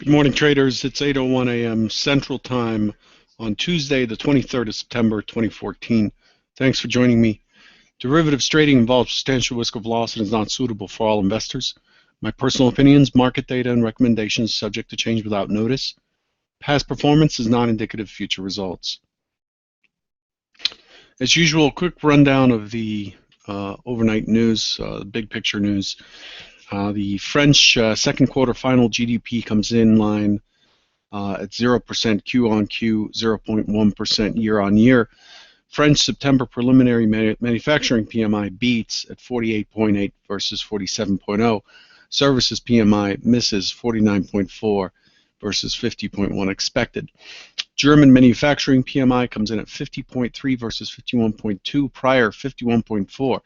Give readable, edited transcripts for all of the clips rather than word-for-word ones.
Good morning, traders. It's 8:01 a.m. Central Time on Tuesday, the 23rd of September, 2014. Thanks for joining me. Derivatives trading involves substantial risk of loss and is not suitable for all investors. My personal opinions, market data, and recommendations subject to change without notice. Past performance is not indicative of future results. As usual, a quick rundown of the overnight news, big picture news. The French second quarter final GDP comes in line at 0% Q-on-Q, 0.1% year-on-year. French September preliminary manufacturing PMI beats at 48.8 versus 47.0. Services PMI misses 49.4 versus 50.1 expected. German manufacturing PMI comes in at 50.3 versus 51.2, prior 51.4.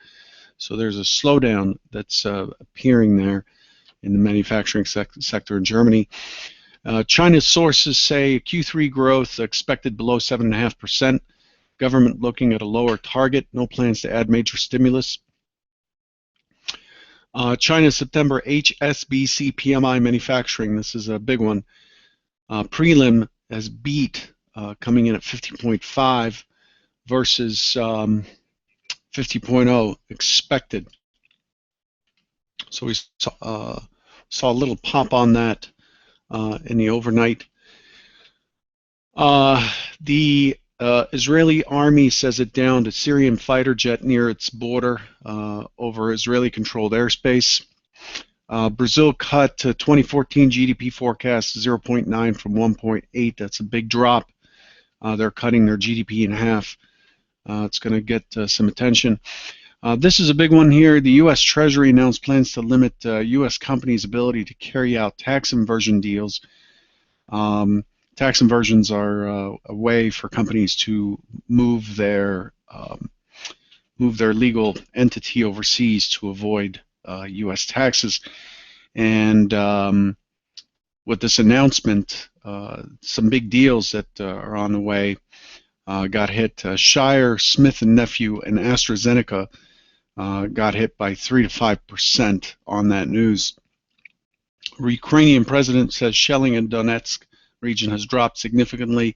So there's a slowdown that's appearing there in the manufacturing sector in Germany. China's sources say Q3 growth expected below 7.5%. Government looking at a lower target. No plans to add major stimulus. China's September HSBC PMI manufacturing. This is a big one. Prelim has beat, coming in at 50.5 versus 50.0 expected. So we saw a little pop on that in the overnight. The Israeli army says it downed a Syrian fighter jet near its border over Israeli-controlled airspace. Brazil cut to 2014 GDP forecast 0.9 from 1.8. That's a big drop. They're cutting their GDP in half. It's going to get some attention. This is a big one here. The U.S. Treasury announced plans to limit U.S. companies' ability to carry out tax inversion deals. Tax inversions are a way for companies to move their legal entity overseas to avoid U.S. taxes. And with this announcement, some big deals that are on the way got hit. Shire, Smith & Nephew, and AstraZeneca got hit by 3 to 5% on that news. Ukrainian president says shelling in Donetsk region has dropped significantly.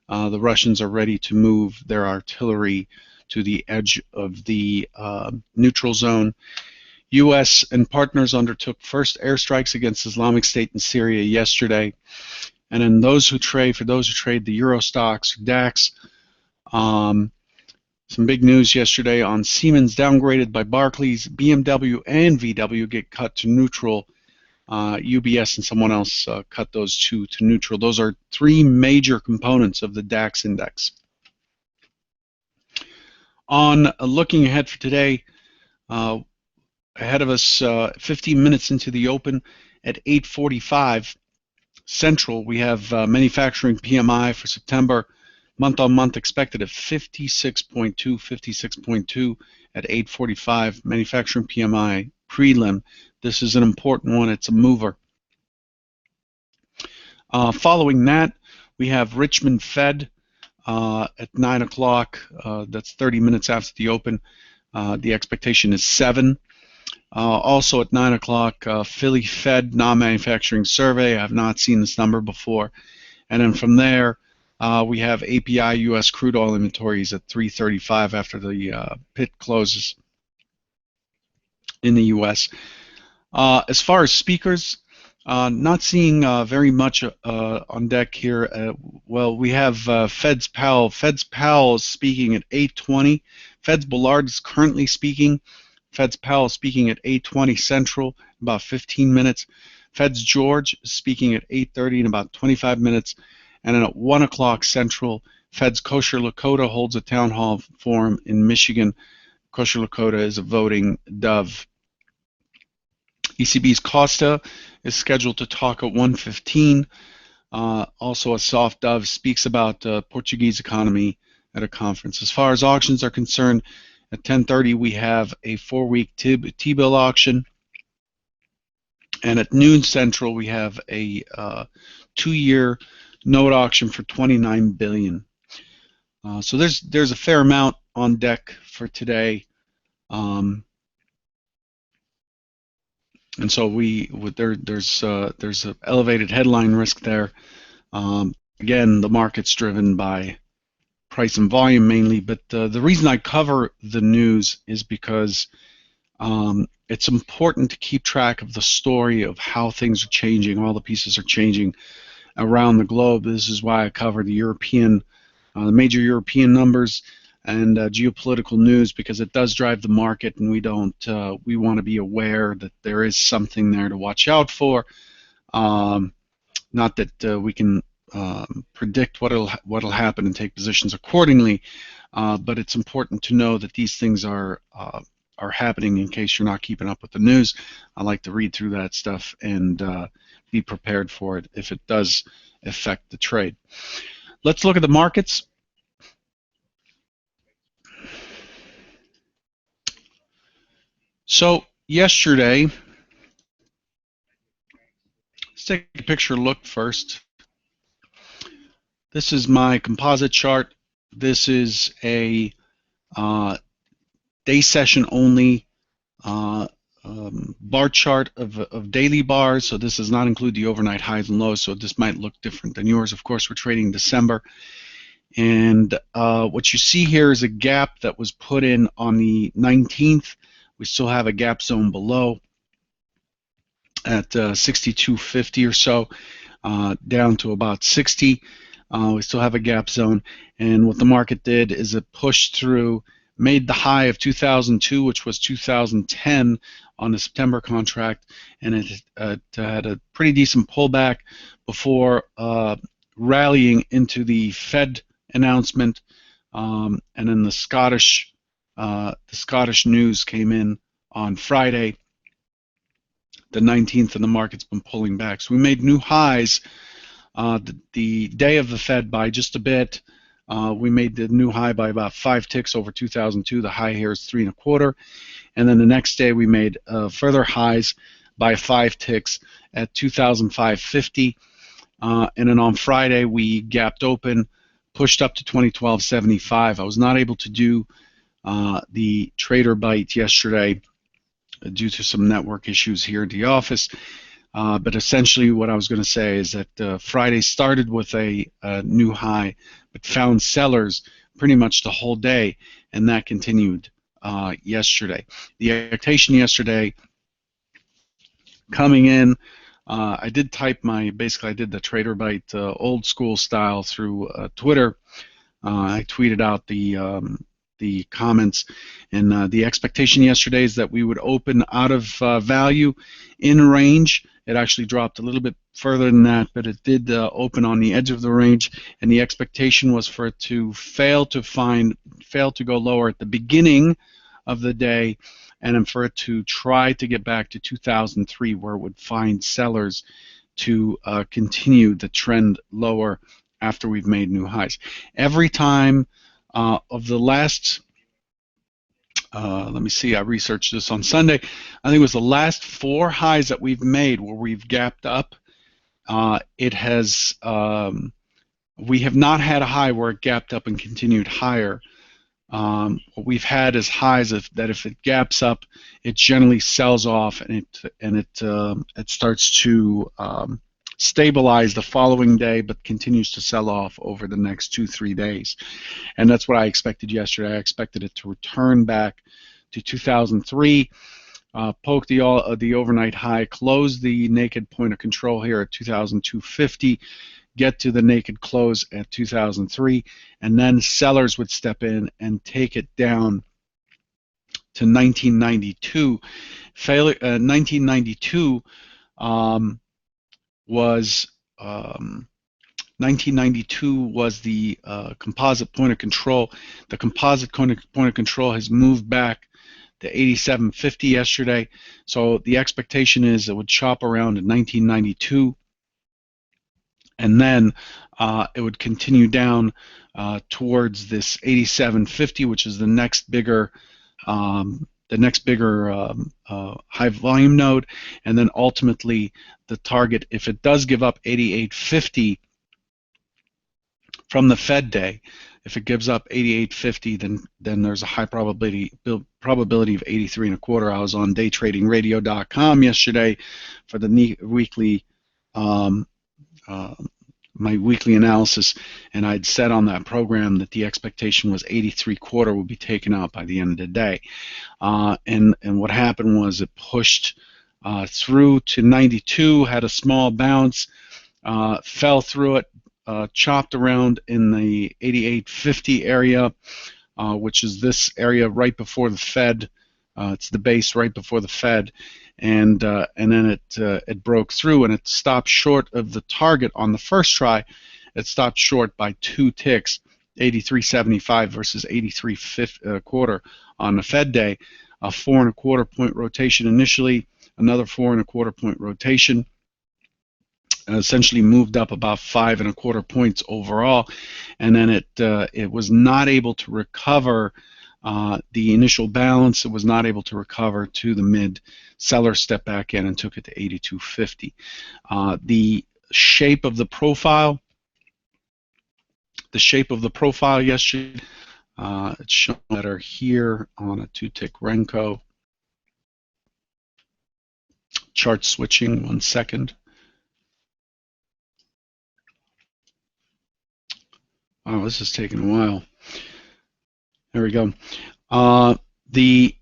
The Russians are ready to move their artillery to the edge of the neutral zone. U.S. and partners undertook first airstrikes against Islamic State in Syria yesterday. And then for those who trade the Euro stocks, DAX, some big news yesterday on Siemens downgraded by Barclays, BMW and VW get cut to neutral. UBS and someone else cut those two to neutral. Those are three major components of the DAX index. On looking ahead for today, ahead of us 15 minutes into the open at 8:45 Central, we have manufacturing PMI for September, month-on-month expected at 56.2 at 8:45. Manufacturing PMI prelim. This is an important one. It's a mover. Following that, we have Richmond Fed at 9 o'clock. That's 30 minutes after the open. The expectation is 7. Also at 9 o'clock, Philly Fed non-manufacturing survey. I have not seen this number before. And then from there, we have API U.S. crude oil inventories at 3:35 after the pit closes in the U.S. As far as speakers, not seeing very much on deck here. Well, we have Fed's Powell. Fed's Powell is speaking at 8:20. Fed's Bullard is currently speaking. Fed's Powell speaking at 8:20 Central, about 15 minutes. Fed's George is speaking at 8:30 in about 25 minutes. And then at 1 o'clock Central, Fed's Kosher Lakota holds a town hall forum in Michigan. Kosher Lakota is a voting dove. ECB's Costa is scheduled to talk at 1:15. Also, a soft dove speaks about the Portuguese economy at a conference. As far as auctions are concerned, at 10:30 we have a 4-week T-bill auction. And at noon Central, we have a 2-year note auction for $29 billion. So there's a fair amount on deck for today. And so there's an elevated headline risk there. Again, the market's driven by price and volume mainly, but the reason I cover the news is because it's important to keep track of the story of how things are changing. All the pieces are changing around the globe. This is why I cover the major European numbers and geopolitical news, because it does drive the market, and we want to be aware that there is something there to watch out for. Not that we can predict what'll happen and take positions accordingly, but it's important to know that these things are happening in case you're not keeping up with the news. I like to read through that stuff and be prepared for it if it does affect the trade. Let's look at the markets. So yesterday, let's take a picture look first. This is my composite chart. This is a day session only bar chart of daily bars. So this does not include the overnight highs and lows. So this might look different than yours. Of course, we're trading December. And what you see here is a gap that was put in on the 19th. We still have a gap zone below at 62.50 or so, down to about 60. We still have a gap zone. And what the market did is it pushed through, made the high of 2002, which was 2010 on the September contract, and it had a pretty decent pullback before rallying into the Fed announcement, and then the Scottish news came in on Friday, the 19th, and the market's been pulling back. So we made new highs the day of the Fed by just a bit. We made the new high by about 5 ticks over 2002. The high here is 3.25, and then the next day we made further highs by 5 ticks at 2005.50, and then on Friday we gapped open, pushed up to 2012.75. I was not able to do the trader bite yesterday due to some network issues here at the office. But essentially what I was going to say is that Friday started with a new high, but found sellers pretty much the whole day, and that continued yesterday. The expectation yesterday coming in, I did basically I did the trader bite old school style through Twitter. I tweeted out the comments, and the expectation yesterday is that we would open out of value in range. It actually dropped a little bit further than that, but it did open on the edge of the range, and the expectation was for it to fail to go lower at the beginning of the day, and then for it to try to get back to 2003, where it would find sellers to continue the trend lower after we've made new highs. Every time of the last, let me see, I researched this on Sunday. I think it was the last 4 highs that we've made where we've gapped up. We have not had a high where it gapped up and continued higher. What we've had is highs that if it gaps up, it generally sells off, and it starts to stabilize the following day, but continues to sell off over the next 2-3 days. And that's what I expected yesterday. I expected it to return back to 2003, poke the overnight high, close the naked point of control here at 2002.50, get to the naked close at 2003, and then sellers would step in and take it down to 1992. 1992 was the composite point of control. The composite point of control has moved back to 87.50 yesterday, so the expectation is it would chop around in 1992, and then it would continue down towards this 87.50, which is the next bigger high volume node, and then ultimately the target, if it does give up 88.50 from the Fed day, If it gives up 88.50, then there's a high probability of 83.25. I was on daytradingradio.com yesterday for the weekly my weekly analysis, and I'd said on that program that the expectation was 83.25 would be taken out by the end of the day. And what happened was it pushed through to 92, had a small bounce, fell through it, chopped around in the 88.50 area, which is this area right before the Fed. It's the base right before the Fed, and then it broke through, and it stopped short of the target on the first try. It stopped short by 2 ticks, 83.75 versus 83.25 on the Fed day. A 4.25 point rotation initially, another 4.25 point rotation. Essentially moved up about 5.25 points overall, and then it was not able to recover the initial balance. It was not able to recover to the mid. Seller stepped back in and took it to 82.50. The shape of the profile yesterday, it's shown better here on a 2-tick Renko. Chart switching, 1 second. Wow, this is taking a while. There we go. The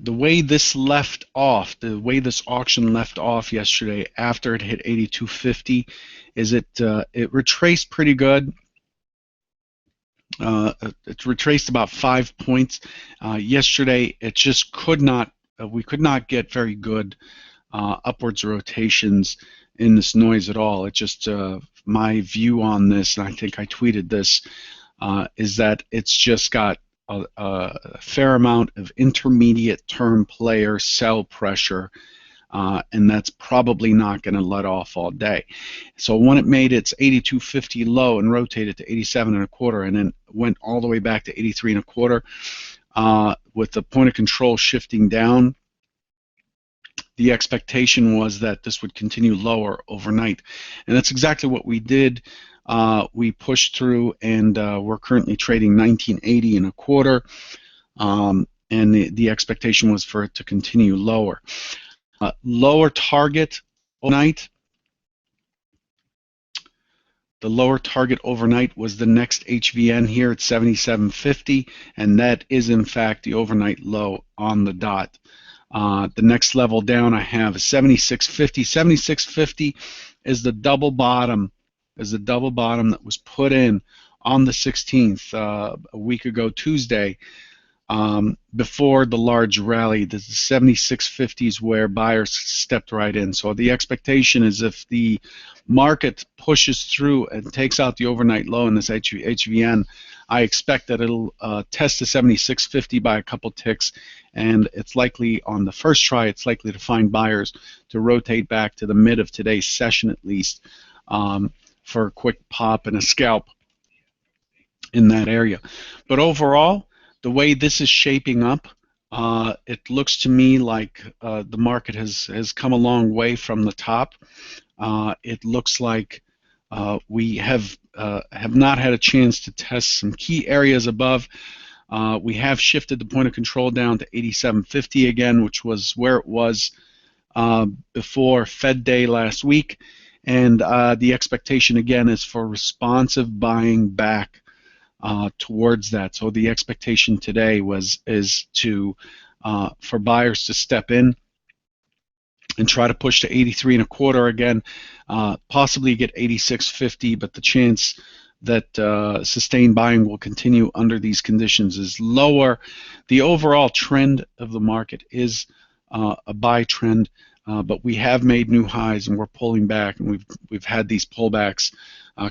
way this left off, the way this auction left off yesterday after it hit 82.50, is it retraced pretty good. It retraced about 5 points. Yesterday, it just could not. We could not get very good upwards rotations in this noise at all. It just my view on this, and I think I tweeted this, is that it's just got a fair amount of intermediate term player sell pressure, and that's probably not going to let off all day. So when it made its 82.50 low and rotated to 87.25 and then went all the way back to 83.25, with the point of control shifting down, the expectation was that this would continue lower overnight, and that's exactly what we did. We pushed through, and we're currently trading 19.80.25, and the expectation was for it to continue lower. Lower target overnight. The lower target overnight was the next HVN here at 77.50, and that is in fact the overnight low on the dot. The next level down I have is 76.50. 76.50 is the double bottom. That was put in on the 16th, a week ago Tuesday, before the large rally. The 76.50 is where buyers stepped right in. So the expectation is if the market pushes through and takes out the overnight low in this HVN, I expect that it'll test the 76.50 by a couple ticks, and it's likely on the first try, it's likely to find buyers to rotate back to the mid of today's session at least, for a quick pop and a scalp in that area. But overall, the way this is shaping up, it looks to me like the market has come a long way from the top. It looks like we have not had a chance to test some key areas above. We have shifted the point of control down to 87.50 again, which was where it was before Fed Day last week. And the expectation again is for responsive buying back towards that. So the expectation today is for buyers to step in and try to push to 83.25 again, possibly get 86.50, but the chance that sustained buying will continue under these conditions is lower. The overall trend of the market is a buy trend. But we have made new highs, and we're pulling back, and we've had these pullbacks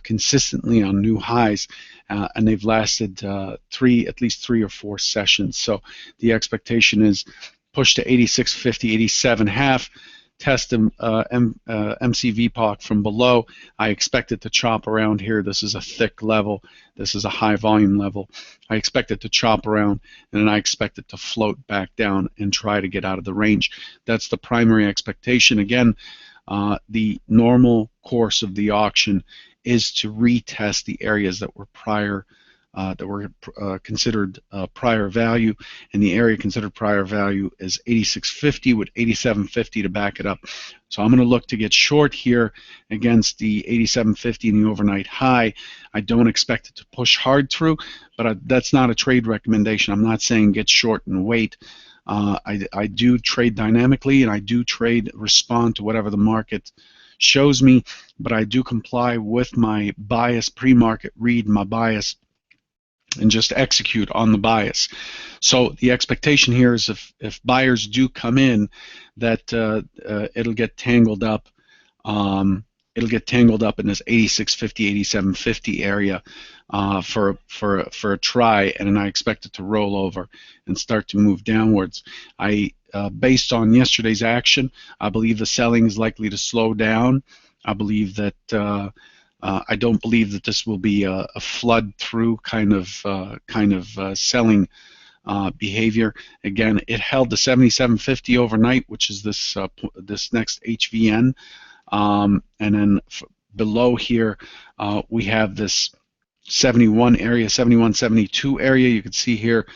consistently on new highs, and they've lasted at least 3 or 4 sessions. So the expectation is push to 86.50, 87.5, test the MCV from below. I expect it to chop around here. This is a thick level. This is a high volume level. I expect it to chop around, and then I expect it to float back down and try to get out of the range. That's the primary expectation. Again, the normal course of the auction is to retest the areas that were prior considered prior value, and the area considered prior value is 86.50 with 87.50 to back it up. So I'm going to look to get short here against the 87.50 and the overnight high. I don't expect it to push hard through, but that's not a trade recommendation. I'm not saying get short and wait. I do trade dynamically, and I do respond to whatever the market shows me, but I do comply with my bias, pre-market read my bias, and just execute on the bias. So the expectation here is if buyers do come in, that it'll get tangled up. It'll get tangled up in this 86.50, 87.50 area for a try, and then I expect it to roll over and start to move downwards. Based on yesterday's action, I believe the selling is likely to slow down. I believe that I don't believe that this will be a flood through kind of selling behavior. Again, it held the 77.50 overnight, which is this next HVN, and then below here we have this 71 area, 71.72 area. You can see here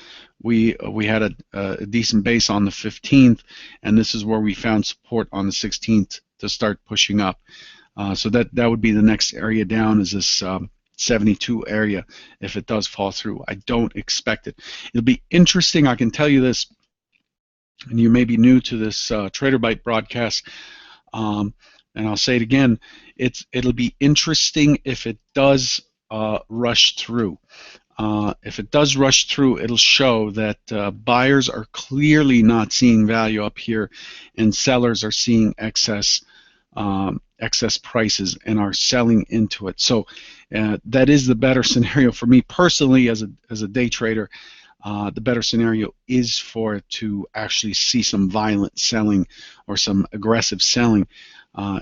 we had a decent base on the 15th, and this is where we found support on the 16th to start pushing up. So that would be the next area down, is this 72 area if it does fall through. I don't expect it. It'll be interesting, I can tell you this, and you may be new to this Trader Bite broadcast, and I'll say it again, it'll be interesting if it does rush through. If it does rush through, it'll show that buyers are clearly not seeing value up here, and sellers are seeing excess prices and are selling into it. So that is the better scenario for me personally as a day trader. The better scenario is for it to actually see some violent selling or some aggressive selling.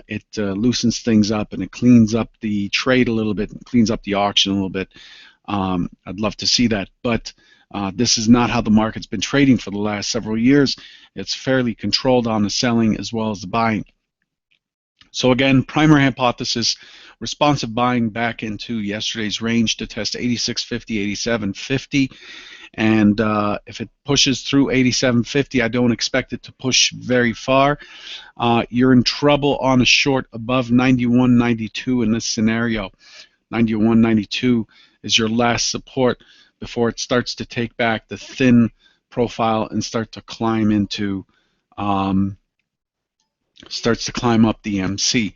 It loosens things up, and it cleans up the trade a little bit, and cleans up the auction a little bit. I'd love to see that, but this is not how the market's been trading for the last several years. It's fairly controlled on the selling as well as the buying. So again, primary hypothesis, responsive buying back into yesterday's range to test 86.50, 87.50, and if it pushes through 87.50, I don't expect it to push very far. You're in trouble on a short above 91.92 in this scenario. 91.92 is your last support before it starts to take back the thin profile and start to climb into starts to climb up the MC.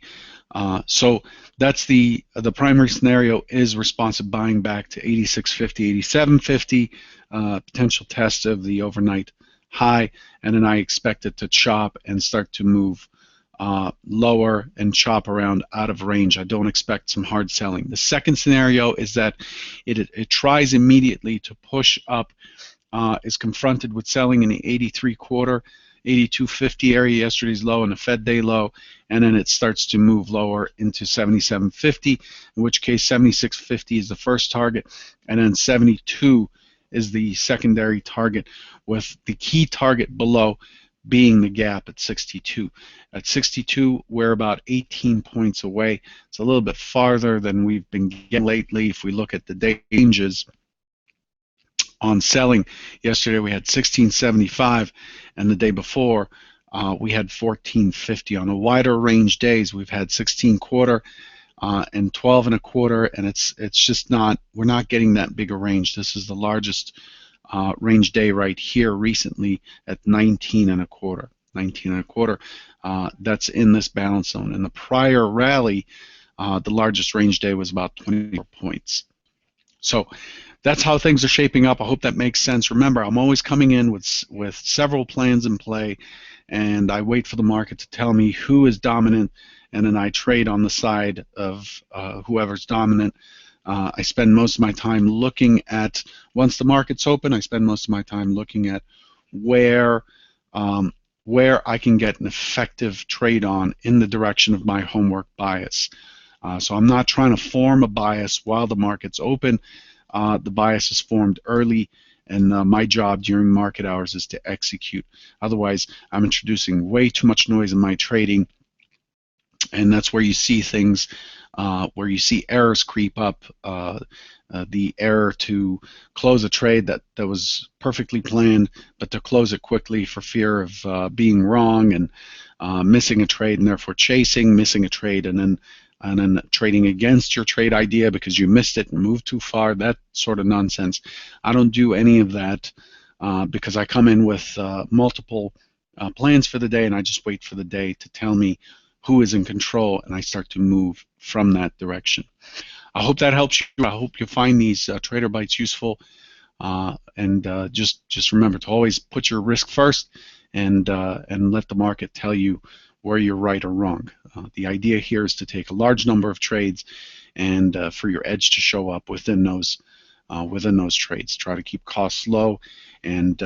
So that's the primary scenario, is responsive buying back to 86.50, 87.50, potential test of the overnight high, and then I expect it to chop and start to move lower and chop around out of range. I don't expect some hard selling. The second scenario is that it tries immediately to push up, is confronted with selling in the 83.25, 82.50 area, yesterday's low and the Fed day low, and then it starts to move lower into 77.50, in which case 76.50 is the first target, and then 72 is the secondary target, with the key target below being the gap at 62. At 62, we're about 18 points away. It's a little bit farther than we've been getting lately. If we look at the day ranges on selling, yesterday we had 1675, and the day before we had 1450. On the wider range days, we've had 16.25 and 12.25, and it's just not, we're not getting that big a range. This is the largest range day right here recently at 19.25. 19.25. That's in this balance zone. In the prior rally, the largest range day was about 24 points. So that's how things are shaping up. I hope that makes sense. Remember, I'm always coming in with several plans in play, and I wait for the market to tell me who is dominant, and then I trade on the side of whoever's dominant. I spend most of my time looking at, once the market's open, I spend most of my time looking at where I can get an effective trade on in the direction of my homework bias. So I'm not trying to form a bias while the market's open. The bias is formed early, and my job during market hours is to execute. Otherwise, I'm introducing way too much noise in my trading, and that's where you see things, where you see errors creep up. The error to close a trade that was perfectly planned, but to close it quickly for fear of being wrong, and missing a trade, and therefore chasing, missing a trade, and then trading against your trade idea because you missed it and moved too far. That sort of nonsense. I don't do any of that because I come in with multiple plans for the day, and I just wait for the day to tell me who is in control, and I start to move from that direction. I hope that helps you. I hope you find these Trader Bites useful, and just remember to always put your risk first, and let the market tell you where you're right or wrong. The idea here is to take a large number of trades, and for your edge to show up within those trades. Try to keep costs low, and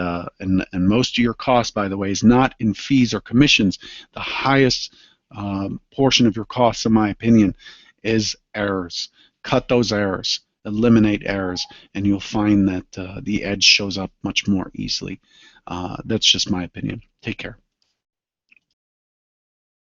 most of your costs, by the way, is not in fees or commissions. The highest portion of your costs, in my opinion, is errors. Cut those errors, eliminate errors, and you'll find that the edge shows up much more easily. That's just my opinion. Take care.